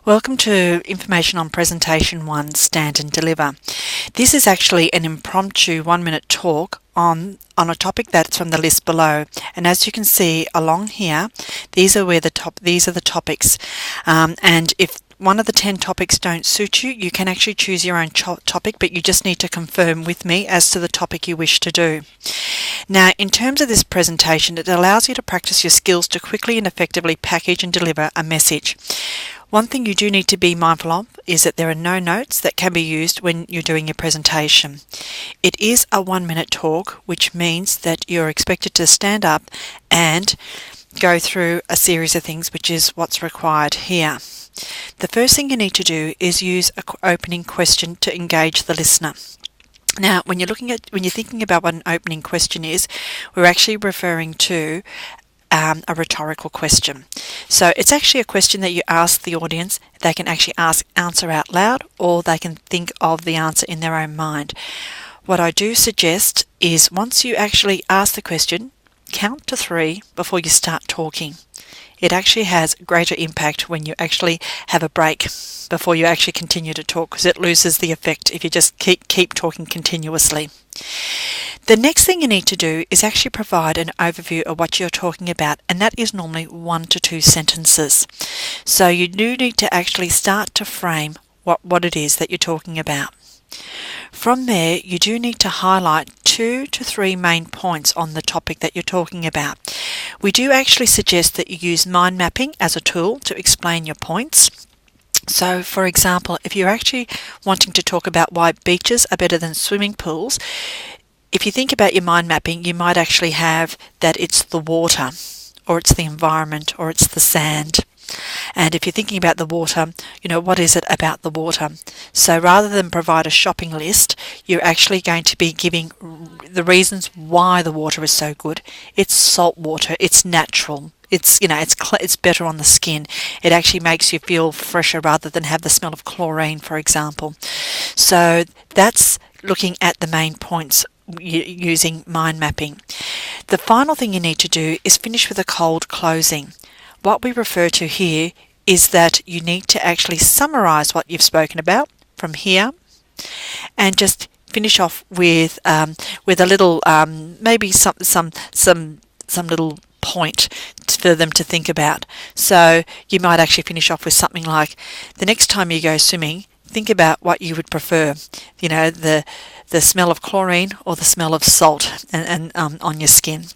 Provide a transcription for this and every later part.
Welcome to information on Presentation 1, Stand and Deliver. This is actually an impromptu 1-minute talk on a topic that's from the list below, and as you can see along here, these are the topics, and if one of the 10 topics don't suit you, you can actually choose your own topic, but you just need to confirm with me as to the topic you wish to do. Now, in terms of this presentation, it allows you to practice your skills to quickly and effectively package and deliver a message. One thing you do need to be mindful of is that there are no notes that can be used when you're doing your presentation. It is a 1-minute talk, which means that you're expected to stand up and go through a series of things, which is what's required here. The first thing you need to do is use an opening question to engage the listener. Now, when you're thinking about what an opening question is, we're actually referring to a rhetorical question. So it's actually a question that you ask the audience. They can actually answer out loud, or they can think of the answer in their own mind. What I do suggest is once you actually ask the question, count to 3 before you start talking. It actually has greater impact when you actually have a break before you actually continue to talk, because it loses the effect if you just keep talking continuously. The next thing you need to do is actually provide an overview of what you're talking about, and that is normally 1 to 2 sentences. So you do need to actually start to frame what it is that you're talking about. From there, you do need to highlight 2 to 3 main points on the topic that you're talking about. We do actually suggest that you use mind mapping as a tool to explain your points. So, for example, if you're actually wanting to talk about why beaches are better than swimming pools, if you think about your mind mapping, you might actually have that it's the water, or it's the environment, or it's the sand. And if you're thinking about the water, what is it about the water? So rather than provide a shopping list, you're actually going to be giving the reasons why the water is so good. It's salt water, it's natural, it's better on the skin. It actually makes you feel fresher rather than have the smell of chlorine, for example. So that's looking at the main points using mind mapping. The final thing you need to do is finish with a cold closing. What we refer to here is that you need to actually summarize what you've spoken about from here, and just finish off with a little maybe some little point for them to think about. So you might actually finish off with something like, the next time you go swimming, think about what you would prefer, the smell of chlorine or the smell of salt and on your skin.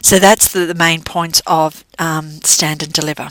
So that's the main points of Stand and Deliver.